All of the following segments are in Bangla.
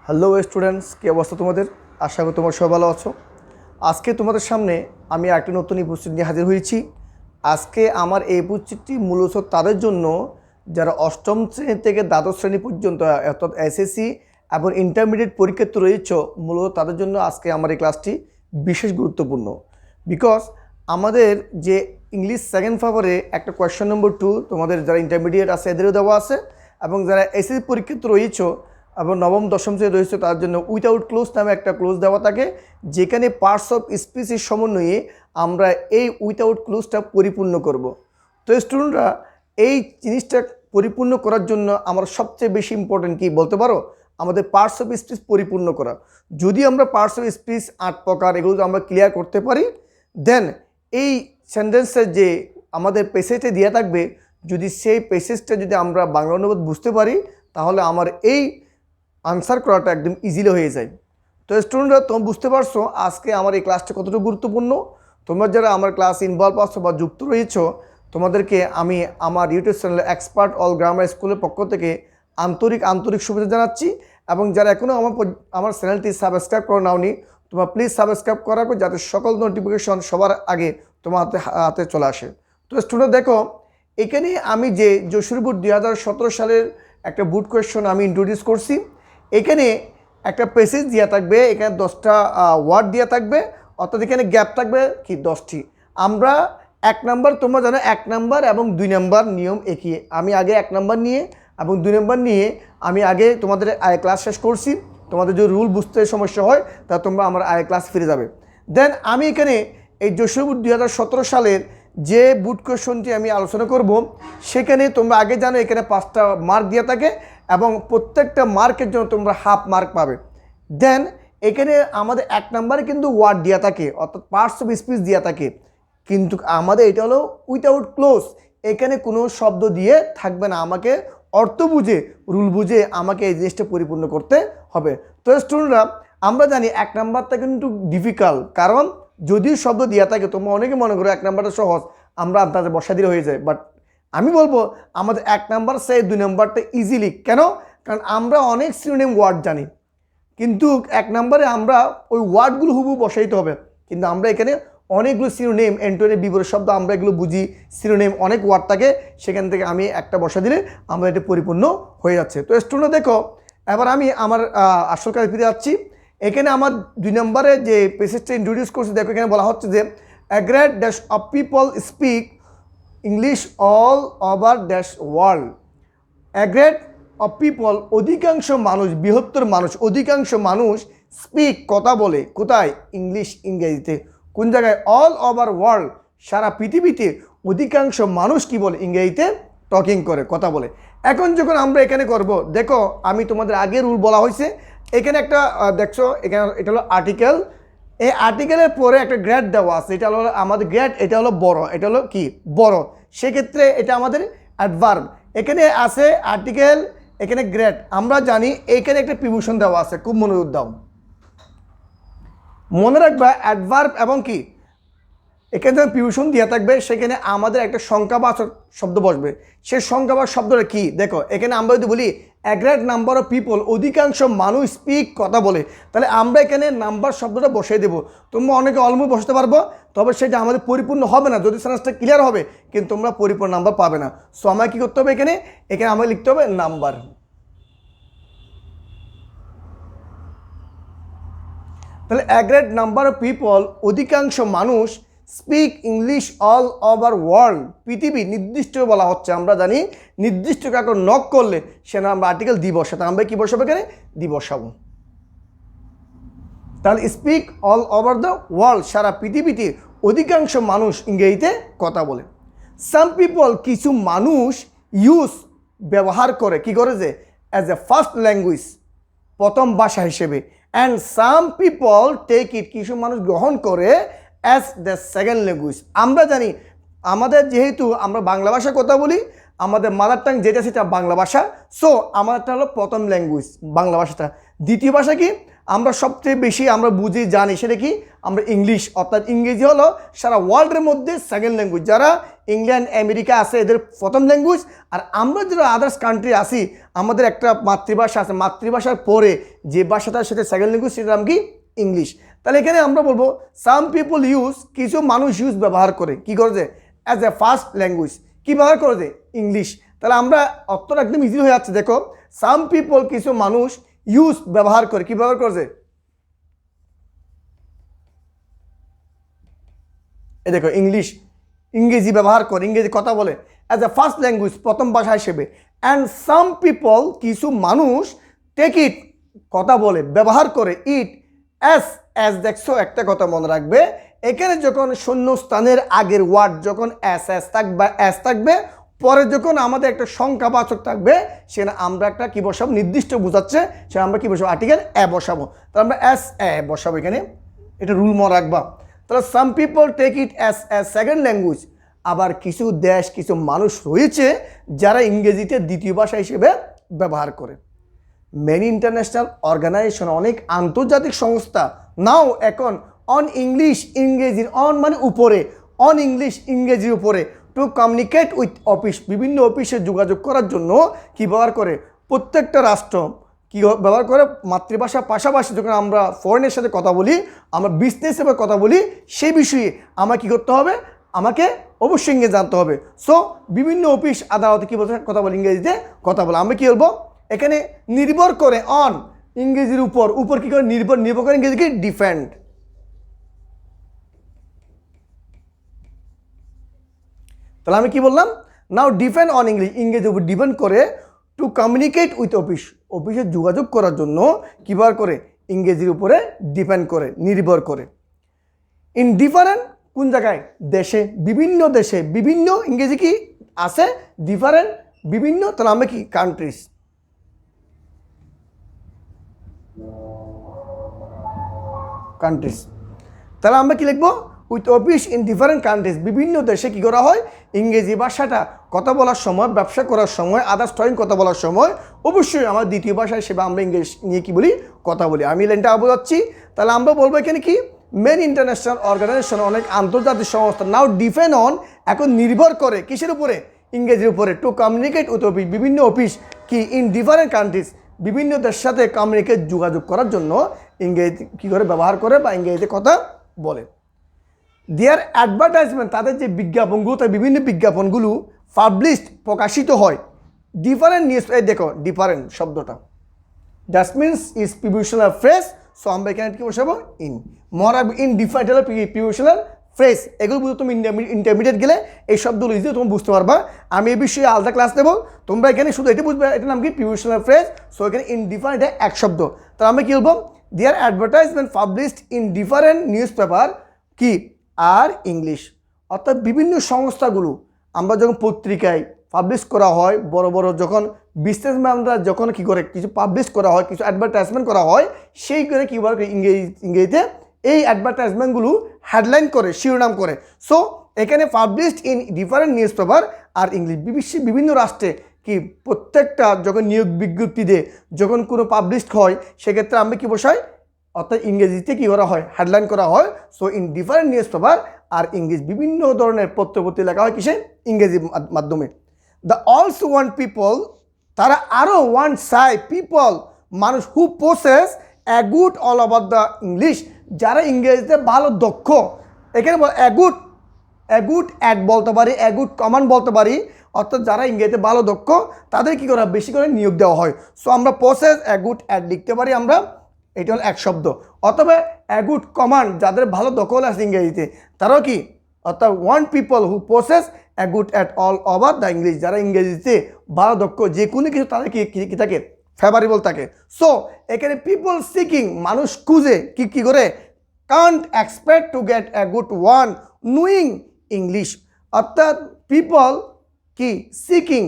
হ্যালো স্টুডেন্টস, কী অবস্থা তোমাদের? আশা করি তোমরা সবাই ভালো আছো। আজকে তোমাদের সামনে আমি একটা নতুন উপস্থিতি নিয়ে হাজির হয়েছি। আজকে আমার এই উপস্থিতি মূলত তাদের জন্য যারা অষ্টম শ্রেণী থেকে দ্বাদশ শ্রেণী পর্যন্ত অর্থাৎ এসএসসি এবং ইন্টারমিডিয়েট পরীক্ষাতে রয়েছে, মূলত তাদের জন্য আজকে আমার এই ক্লাসটি বিশেষ গুরুত্বপূর্ণ। বিকজ আমাদের যে ইংলিশ সেকেন্ড পেপারে একটা কোয়েশ্চন নম্বর 2 তোমাদের যারা ইন্টারমিডিয়েট আছে এদেরও দেওয়া আছে, এবং যারা এসএসসি পরীক্ষাতে রয়েছে এবং নবম দশম শ্রেণী রয়েছে তার জন্য উইথাউট ক্লোজ নামে একটা ক্লোজ দেওয়া থাকে, যেখানে পার্টস অফ স্পিচের সমন্বয়ে আমরা এই উইথাউট ক্লোজটা পরিপূর্ণ করব। তো স্টুডেন্টরা এই জিনিসটা পরিপূর্ণ করার জন্য আমার সবচেয়ে বেশি ইম্পর্টেন্ট কি বলতে পারো? আমাদের পার্টস অফ স্পিচ পরিপূর্ণ করা। যদি আমরা পার্টস অফ স্পিচ 8 প্রকার এগুলো আমরা ক্লিয়ার করতে পারি, দেন এই সেন্টেন্সের যে আমাদের প্যাসেজে দেওয়া থাকবে, যদি সেই প্যাসেজটা যদি আমরা বাংলা অনুবাদ বুঝতে পারি, তাহলে আমার এই আনসার করাটা একদম ইজিলি হয়ে যায়। তো স্টুডেন্টরা তোমরা বুঝতে পারছো আজকে আমার এই ক্লাসটা কতটা গুরুত্বপূর্ণ। তোমরা যারা আমার ক্লাস ইনভলভ আছো বা যুক্ত রয়েছো, তোমাদেরকে আমি আমার ইউটিউব চ্যানেলে এক্সপার্ট অল গ্রামার স্কুলের পক্ষ থেকে আন্তরিক শুভেচ্ছা জানাচ্ছি। এবং যারা এখনও আমার চ্যানেলটি সাবস্ক্রাইব করে নাওনি, তোমরা প্লিজ সাবস্ক্রাইব করা করো, যাতে সকল নোটিফিকেশন সবার আগে তোমার হাতে চলে আসে। তো স্টুডেন্ট দেখো, এখানে আমি যে যশোর বোর্ড 2017 সালের একটা বোর্ড কোয়েশ্চন আমি ইন্ট্রোডিউস করছি। এখানে একটা প্যাসেজ দেওয়া থাকবে, এখানে 10টা ওয়ার্ড দেওয়া থাকবে, অর্থাৎ এখানে গ্যাপ থাকবে কি 10টি। আমরা 1 নাম্বার, তোমরা জানো 1 নাম্বার এবং 2 নাম্বার নিয়ম একই। আমি আগে 1 নাম্বার নিয়ে এবং 2 নাম্বার নিয়ে আমি আগে তোমাদের ক্লাস শেষ করছি। তোমাদের যদি রুল বুঝতে সমস্যা হয় তা তোমরা আমার ক্লাস ফিরে যাবে। দেন আমি এখানে এই যশোর বোর্ড 2017 সালের যে বুট কোয়েশনটি আমি আলোচনা করব, সেখানে তোমরা আগে জানো এখানে 5টা মার্ক দেওয়া থাকে এবং প্রত্যেকটা মার্কের জন্য তোমরা হাফ মার্ক পাবে। দেন এখানে আমাদের 1 নাম্বারে কিন্তু ওয়ার্ড দেওয়া থাকে, অর্থাৎ পার্টস অফ স্পিচ দেওয়া থাকে, কিন্তু আমাদের এটা হলো উইথাউট ক্লোজ। এখানে কোনো শব্দ দিয়ে থাকবে না, আমাকে অর্থ বুঝে রুল বুঝে আমাকে এই জিনিসটা পরিপূর্ণ করতে হবে। তো স্টুডেন্টরা আমরা জানি 1 নাম্বারটা কিন্তু ডিফিকাল্ট, কারণ যদিও শব্দ দেওয়া থাকে তোমরা অনেকে মনে করো 1 নাম্বারটা সহজ, আমরা আন্দাজে বসা দিলে হয়ে যায়। বাট আমি বলবো আমাদের 1 নাম্বার সে 2 নাম্বারটা ইজিলি। কেন? কারণ আমরা অনেক সিনোনিম ওয়ার্ড জানি, কিন্তু 1 নাম্বারে আমরা ওই ওয়ার্ডগুলো হুবহু বসাইতে হবে। কিন্তু আমরা এখানে অনেকগুলো সিনোনিম, অ্যান্টোনিম, বিপরীত শব্দ আমরা এগুলো বুঝি, সিনোনিম অনেক ওয়ার্ড থাকে, সেখান থেকে আমি একটা বসা দিলে আমরা এটা পরিপূর্ণ হয়ে যাচ্ছে। তো স্টুডেন্ট দেখো, এবার আমি আমার আসল কাজে ফিরে যাচ্ছি। এখানে আমার 2 নম্বরে যে প্যাসেজটা ইন্ট্রোডিউস করছি, দেখো এখানে বলা হচ্ছে যে a great dash of people speak English all over dash world. a great of people অধিকাংশ মানুষ, বৃহত্তর মানুষ, অধিকাংশ মানুষ স্পিক কথা বলে, কোথায়? ইংলিশ, ইংরেজিতে। কোন জায়গায়? অল ওভার ওয়ার্ল্ড, সারা পৃথিবীতে অধিকাংশ মানুষ কি বলে? ইংরেজিতে টকিং করে, কথা বলে। এখন যখন আমরা এখানে করব, দেখো আমি তোমাদের আগে রুল বলা হয়েছে, এখানে একটা দেখছো, এখানে এটা হলো আর্টিকেল। এই আর্টিকেলের পরে একটা গ্রেড দেওয়া আছে, এটা হলো আমাদের গ্রেড, এটা হলো বড়, এটা হলো কি বড়, সেক্ষেত্রে এটা আমাদের অ্যাডভার্ব। এখানে আছে আর্টিকেল, এখানে গ্রেড। আমরা জানি এখানে একটা প্রিপোজিশন দেওয়া আছে, খুব মনোযোগ দাও, মনে রাখবা অ্যাডভার্ব এবং কি এখানে যখন প্রিপোজিশন দেওয়া থাকবে, সেখানে আমাদের একটা সংখ্যাবাচক শব্দ বসবে। সেই সংখ্যাবাচক শব্দটা কি? দেখো এখানে আমরা যদি বলি a great number of people, অধিকাংশ মানুষ স্পিক কথা বলে, তাহলে আমরা এখানে নাম্বার শব্দটা বসিয়ে দেবো। তোমরা অনেকে অলমোস্ট বসাতে পারবো, তবে সেটা আমাদের পরিপূর্ণ হবে না, যদি সেন্টেন্সটা ক্লিয়ার হবে কিন্তু তোমরা পরিপূর্ণ নাম্বার পাবে না। সো আমাকে কী করতে হবে? এখানে আমাকে লিখতে হবে নাম্বার। তাহলে a great number of people, অধিকাংশ মানুষ speak English all over world, পৃথিবী নির্দিষ্ট বলা হচ্ছে। আমরা জানি নির্দিষ্ট কাউকে নক করলে সে না আমরা আর্টিকেল দি বসাতে, আমরা কি বসাবো? এখানে দি বসাবো। তাহলে speak all over the world, সারা পৃথিবীতে অধিকাংশ মানুষ ইংরেজিতে কথা বলে। সাম পিপল, কিছু মানুষ ইউজ ব্যবহার করে, কি করে? যে অ্যাজ এ ফার্স্ট ল্যাঙ্গুয়েজ, প্রথম ভাষা হিসেবে। And some people take it, কিছু মানুষ গ্রহণ করে অ্যাজ দ্য সেকেন্ড ল্যাঙ্গুয়েজ। আমরা জানি আমাদের যেহেতু আমরা বাংলা ভাষা কথা বলি, আমাদের মাদার টাং যেটা সেটা বাংলা ভাষা, সো আমাদেরটা হলো প্রথম ল্যাঙ্গুয়েজ বাংলা ভাষাটা। দ্বিতীয় ভাষা কি? আমরা সবচেয়ে বেশি আমরা বুঝি জানি সেটা কি আমরা ইংলিশ, অর্থাৎ ইংরেজি হলো সারা ওয়ার্ল্ডের মধ্যে সেকেন্ড ল্যাঙ্গুয়েজ। যারা ইংল্যান্ড আমেরিকা আছে এদের প্রথম ল্যাঙ্গুয়েজ, আর আমরা যারা আদার্স কান্ট্রি আসি আমাদের একটা মাতৃভাষা আছে, মাতৃভাষার পরে যে ভাষাটা সেটা সেকেন্ড ল্যাঙ্গুয়েজ, সেটার নাম কি ইংলিশ। তাহলে এখানে আমরা বলবো সাম পিপল ইউজ, কিছু মানুষ ইউজ ব্যবহার করে, কি করেছে অ্যাজ এ ফার্স্ট ল্যাঙ্গুয়েজ, কী ব্যবহার করেছে ইংলিশ। তাহলে আমরা অর্থটা একদম ইজি হয়ে যাচ্ছে। দেখো সাম পিপল কিছু মানুষ ইউজ ব্যবহার করে, কি ব্যবহার করেছে, এ দেখো ইংলিশ, ইংরেজি ব্যবহার করে, ইংরেজি কথা বলে অ্যাজ এ ফার্স্ট ল্যাঙ্গুয়েজ, প্রথম ভাষা হিসেবে। অ্যান্ড সাম পিপল কিছু মানুষ টেক ইট কথা বলে ব্যবহার করে ইট অ্যাজ দেখছো একটা কথা মনে রাখবে, এখানে যখন শূন্যস্থানের আগের ওয়ার্ড যখন এস থাকবে পরে যখন আমাদের একটা সংখ্যাবাচক থাকবে সেখানে আমরা একটা কী বসাবো, নির্দিষ্ট বোঝাচ্ছে সেটা আমরা কী বসাবো, আর্টিকেল এ বসাবো। তাহলে আমরা এস এ বসাবো, এখানে এটা রুল মনে রাখবা। তাহলে some people take it as a second language. আবার কিছু দেশ কিছু মানুষ রয়েছে যারা ইংরেজিতে দ্বিতীয় ভাষা হিসেবে ব্যবহার করে। মেনি ইন্টারন্যাশনাল অর্গানাইজেশন, অনেক আন্তর্জাতিক সংস্থা নাও এখন অন ইংলিশ, ইংরেজির অন মানে উপরে, অন ইংলিশ ইংরেজির উপরে, টু কমিউনিকেট উইথ অফিস, বিভিন্ন অফিসে যোগাযোগ করার জন্য কি ব্যবহার করে, প্রত্যেকটা রাষ্ট্র কী ব্যবহার করে মাতৃভাষার পাশাপাশি যখন আমরা ফরেনের সাথে কথা বলি, আমরা বিজনেসে কথা বলি, সেই বিষয়ে আমার কী করতে হবে, আমাকে অবশ্যই ইংরেজি জানতে হবে। সো বিভিন্ন অফিস আদালতে কী বলতে কথা বলি, ইংরেজিতে কথা বলে। আমরা কী বলবো এখানে নির্ভর করে অন, ইংরেজির উপর কী করে নির্ভর করে ইংরেজিকে ডিফেন্ড। তাহলে আমি কি বললাম, নাও ডিপেন্ড অন ইংলিশ, ইংরেজির উপর ডিপেন্ড করে, টু কমিউনিকেট উইথ অফিস, অফিসে যোগাযোগ করার জন্য কী ব্যবহার করে, ইংরেজির উপরে ডিপেন্ড করে, নির্ভর করে। ইন ডিফারেন্ট, কোন জায়গায়, দেশে, বিভিন্ন ইংরেজি কি আছে, ডিফারেন্ট বিভিন্ন, তাহলে আমরা কি কান্ট্রিজ, তাহলে আমরা কি লিখবো, with office in different countries, বিভিন্ন দেশে কী করা হয়, ইংরেজি ভাষাটা কথা বলার সময়, ব্যবসা করার সময়, আদার্স টয়িং কথা বলার সময় অবশ্যই আমার দ্বিতীয় ভাষা হিসেবে আমরা ইংলিশ নিয়ে কী বলি, কথা বলি। আমি লাইনটা বোঝাচ্ছি। তাহলে আমরা বলবো এখানে কি, মেন ইন্টারন্যাশনাল অর্গানাইজেশন, অনেক আন্তর্জাতিক সংস্থা নাও ডিপেন্ড অন, এখন নির্ভর করে কিসের উপরে, ইংরেজির উপরে, টু কমিউনিকেট উইথ অফিস, বিভিন্ন অফিস কি ইন ডিফারেন্ট কান্ট্রিজ, বিভিন্ন দেশের সাথে কমিউনিকেট যোগাযোগ করার জন্য ইংরেজি কী করে ব্যবহার করে বা ইংরেজিতে কথা বলে। দেয়ার অ্যাডভার্টাইজমেন্ট, তাদের যে বিজ্ঞাপনগুলো, তার বিভিন্ন বিজ্ঞাপনগুলো পাবলিশড প্রকাশিত হয়, ডিফারেন্ট নিউজ, এই দেখো ডিফারেন্ট শব্দটা, that means is prepositional phrase. So আমরা এখানে কী বসাবো, ইন, মরা ইন ডিফারেন্ট হলো প্রিপোজিশনাল ফ্রেজ। এগুলো বুঝতে তুমি ইন্টারমিডিয়েট গেলে এই শব্দগুলো ইজিও তুমি বুঝতে পারবা। আমি এই বিষয়ে আলাদা ক্লাস দেবো, তোমরা এখানে শুধু এটা বুঝবে, এটার নাম কি, প্রিপোজিশনাল ফ্রেজ। সো এখানে ইন ডিফারেন্ট এটা এক শব্দ। তাহলে আমরা কী বলবো, their advertisement published in different newspaper কি আর ইংলিশ, অর্থাৎ বিভিন্ন সংস্থাগুলো আমরা যখন পত্রিকায় পাবলিশ করা হয়, বড় বড় যখন বিজনেসম্যানরা যখন কী করে কিছু পাবলিশ করা হয়, কিছু অ্যাডভার্টাইজমেন্ট করা হয়, সেই করে কী বলে ইংরেজিতে এই অ্যাডভার্টাইজমেন্টগুলো হেডলাইন করে, শিরোনাম করে। সো এখানে published in different newspaper are English, বিভিন্ন রাষ্ট্রে কি প্রত্যেকটা যখন নিয়োগ বিজ্ঞপ্তিতে যখন কোনো পাবলিশড হয় সেক্ষেত্রে আমরা কী বসাই, অর্থাৎ ইংরেজিতে কী করা হয়, হেডলাইন করা হয়। So in different newspaper are English, বিভিন্ন ধরনের পত্রপত্রিকা লেখা হয় কিসে, ইংরেজির মাধ্যমে। দ্য অলসো ওয়ান পিপল, তারা আরও ওয়ান সাই পিপল, মানুষ, who possess a good all over the English, যারা ইংরেজিতে ভালো দক্ষ। এখানে এ গুড অ্যাড বলতে পারি, এ গুড কমান্ড বলতে পারি, অর্থাৎ যারা ইংরেজিতে ভালো দক্ষ তাদের কী করা, বেশি করে নিয়োগ দেওয়া হয়। সো আমরা পোসেস এ গুড অ্যাড লিখতে পারি আমরা, এটা হলো এক শব্দ। অথবা এ গুড কমান্ড, যাদের ভালো দখল আছে ইংরেজিতে তারাও কি, অর্থাৎ one people who possess a good at all over the English, যারা ইংরেজিতে ভালো দক্ষ যে কোনো কিছু তাদের কি থাকে, ফেভারেবল থাকে। সো এখানে পিপল সিকিং, মানুষ খুঁজে কী করে, can't expect to get a good one knowing English, অর্থাৎ পিপল কি সিকিং,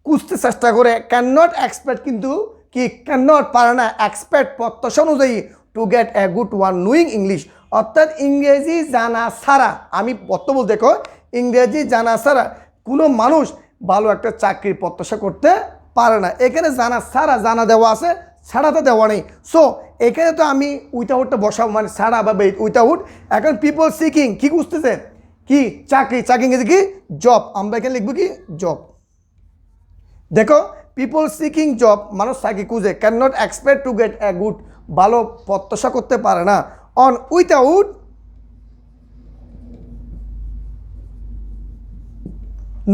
খুঁজতে চেষ্টা করে, ক্যান নট এক্সপেক্ট, কিন্তু কি ক্যান নট পারে না, এক্সপেক্ট প্রত্যাশা অনুযায়ী, to get a good one knowing English, অর্থাৎ ইংরেজি জানা ছাড়া, আমি বক্তব্য দেখো, ইংরেজি জানা ছাড়া কোনো মানুষ ভালো একটা চাকরির প্রত্যাশা করতে পারে না। এখানে জানা ছাড়া, জানা দেওয়া আছে, ছাড়াটা দেওয়া নেই। সো এখানে তো আমি উইথাউটটা বসাবো, মানে ছাড়া বা উইথাউট। এখন পিপল সিকিং কি খুঁজতেছে, কি চাকরি, চাকরি ইংরেজি কি জব, আমরা এখানে লিখবো কি জব। দেখো পিপল সিকিং জব, মানুষ চাকরি খুঁজে, can not expect to get a good, ভালো প্রত্যাশা করতে পারে না, অন উইথাউট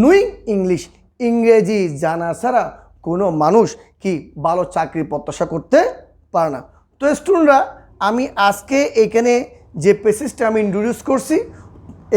নুইং ইংলিশ, ইংরেজি জানা ছাড়া কোনো মানুষ কি ভালো চাকরি প্রত্যাশা করতে পারে না। তো স্টুডেন্টরা, আমি আজকে এখানে যে পেসিসটা আমি ইন্ট্রোডিউস করছি,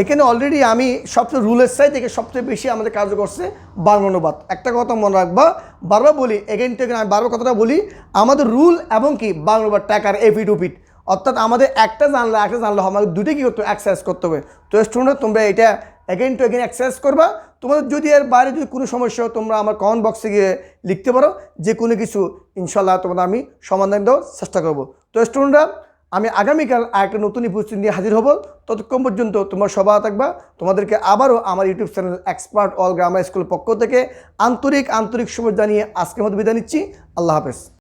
এখানে অলরেডি আমি সবচেয়ে রুলের সাইড থেকে সবচেয়ে বেশি আমাদের কাজ করছে বাংলা অনুবাদ। একটা কথা মনে রাখবা, বারবার বলি, এগেন টু এগেন আমি বারবার কথাটা বলি, আমাদের রুল এবং কি বাংলা অনুবাদ টাকার এফিট উপিট, অর্থাৎ আমাদের একটা জানলে আমাদের দুটোই কী করতে হবে, এক্সারসাইজ করতে হবে। তো স্টুডেন্ট, তোমরা এটা এগেন টু এগেন এক্সারসাইজ করবা। তোমাদের যদি এর বাইরে যদি কোনো সমস্যা হয়, তোমরা আমার কমেন্ট বক্সে গিয়ে লিখতে পারো, যে কোনো কিছু ইনশাল্লাহ তোমাদের আমি সমাধান দেওয়ার চেষ্টা করবো। তো স্টুডেন্টরা, আমি আগামীকাল আরেকটা নতুন উপস্থিতি নিয়ে হাজির হব। ততক্ষণ পর্যন্ত তোমরা সবাই থাকবা। তোমাদেরকে আবারও আমার YouTube channel expert all grammar স্কুলের পক্ষ থেকে আন্তরিক শুভেচ্ছা জানিয়ে আজকের মতো বিদায় নিচ্ছি। আল্লাহ হাফেজ।